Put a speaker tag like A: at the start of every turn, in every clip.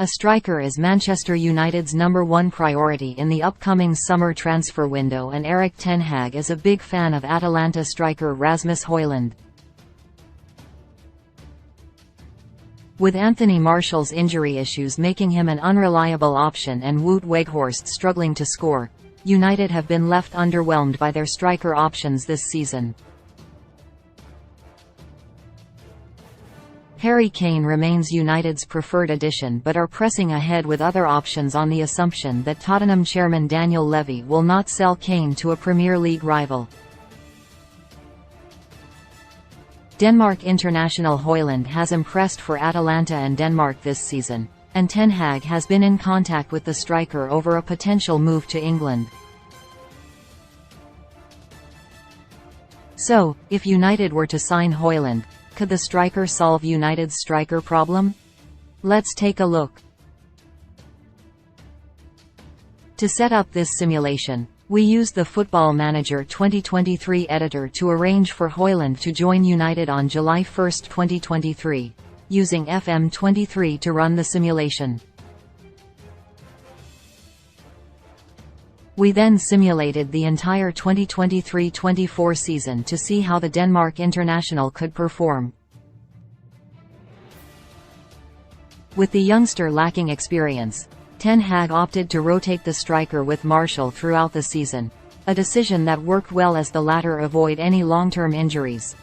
A: A striker is Manchester United's #1 priority in the upcoming summer transfer window, and Erik ten Hag is a big fan of Atalanta striker Rasmus Hojlund. With Anthony Martial's injury issues making him an unreliable option and Wout Weghorst struggling to score, United have been left underwhelmed by their striker options this season. Harry Kane remains United's preferred addition, but are pressing ahead with other options on the assumption that Tottenham chairman Daniel Levy will not sell Kane to a Premier League rival. Denmark international Hojlund has impressed for Atalanta and Denmark this season, and Ten Hag has been in contact with the striker over a potential move to England. So, if United were to sign Hojlund, could the striker solve United's striker problem? Let's take a look. To set up this simulation, we used the Football Manager 2023 editor to arrange for Hojlund to join United on July 1, 2023, using FM23 to run the simulation. We then simulated the entire 2023-24 season to see how the Denmark international could perform. With the youngster lacking experience, Ten Hag opted to rotate the striker with Martial throughout the season, a decision that worked well as the latter avoid any long-term injuries.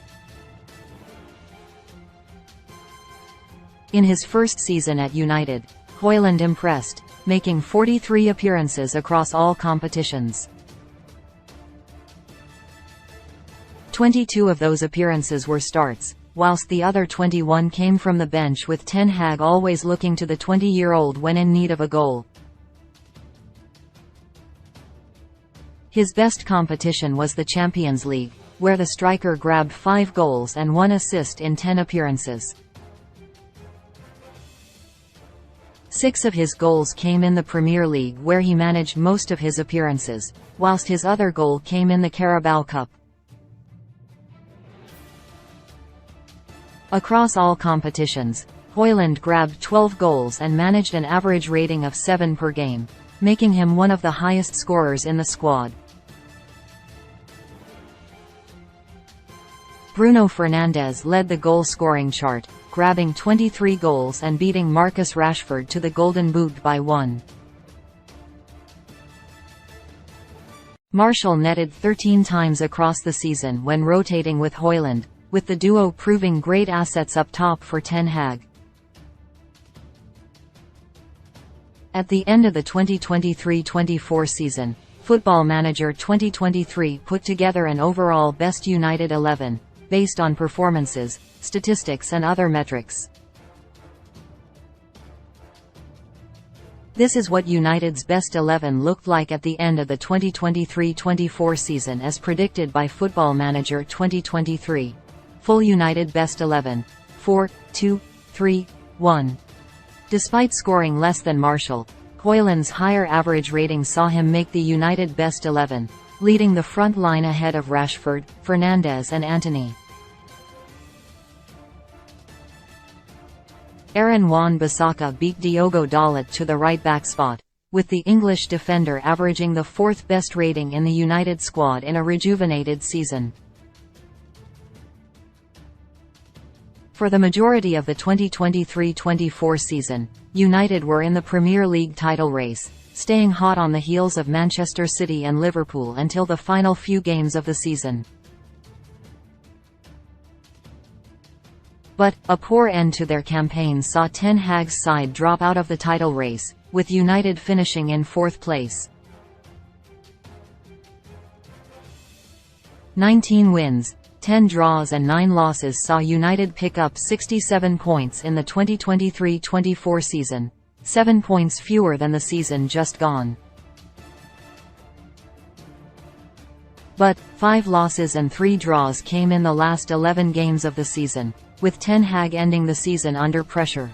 A: In his first season at United, Hojlund impressed, making 43 appearances across all competitions. 22 of those appearances were starts, whilst the other 21 came from the bench, with Ten Hag always looking to the 20-year-old when in need of a goal. His best competition was the Champions League, where the striker grabbed 5 goals and 1 assist in 10 appearances. 6 of his goals came in the Premier League, where he managed most of his appearances, whilst his other goal came in the Carabao Cup. Across all competitions, Hojlund grabbed 12 goals and managed an average rating of 7 per game, making him one of the highest scorers in the squad. Bruno Fernandes led the goal-scoring chart, grabbing 23 goals and beating Marcus Rashford to the Golden Boot by 1. Martial netted 13 times across the season when rotating with Hojlund, with the duo proving great assets up top for Ten Hag. At the end of the 2023-24 season, Football Manager 2023 put together an overall Best United 11, based on performances, statistics and other metrics. This is what United's best 11 looked like at the end of the 2023-24 season as predicted by Football Manager 2023. Full United best 11. 4, 2, 3, 1. Despite scoring less than Martial, Hojlund's higher average rating saw him make the United best 11, leading the front line ahead of Rashford, Fernandes and Antony. Aaron Wan-Bissaka beat Diogo Dalot to the right-back spot, with the English defender averaging the 4th best rating in the United squad in a rejuvenated season. For the majority of the 2023-24 season, United were in the Premier League title race, staying hot on the heels of Manchester City and Liverpool until the final few games of the season. But, a poor end to their campaign saw Ten Hag's side drop out of the title race, with United finishing in 4th place. 19 wins, 10 draws and 9 losses saw United pick up 67 points in the 2023-24 season, 7 points fewer than the season just gone. But, 5 losses and 3 draws came in the last 11 games of the season, with Ten Hag ending the season under pressure.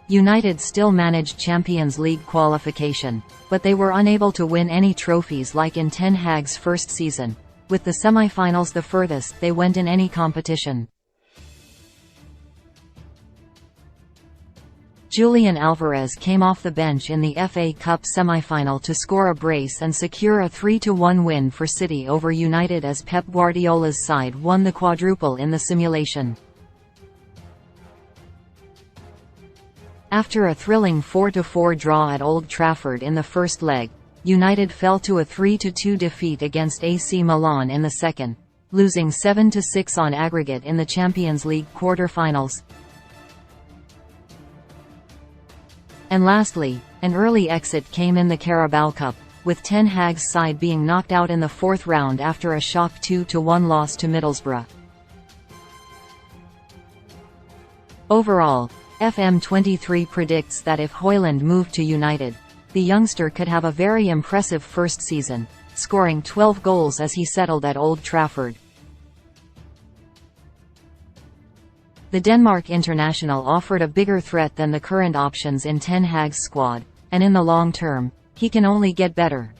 A: United still managed Champions League qualification, but they were unable to win any trophies like in Ten Hag's first season, with the semi-finals the furthest they went in any competition. Julian Alvarez came off the bench in the FA Cup semi-final to score a brace and secure a 3-1 win for City over United as Pep Guardiola's side won the quadruple in the simulation. After a thrilling 4-4 draw at Old Trafford in the first leg, United fell to a 3-2 defeat against AC Milan in the second, losing 7-6 on aggregate in the Champions League quarter-finals. And lastly, an early exit came in the Carabao Cup, with Ten Hag's side being knocked out in the fourth round after a shock 2-1 loss to Middlesbrough. Overall, FM23 predicts that if Hojlund moved to United, the youngster could have a very impressive first season, scoring 12 goals as he settled at Old Trafford. The Denmark international offered a bigger threat than the current options in Ten Hag's squad, and in the long term, he can only get better.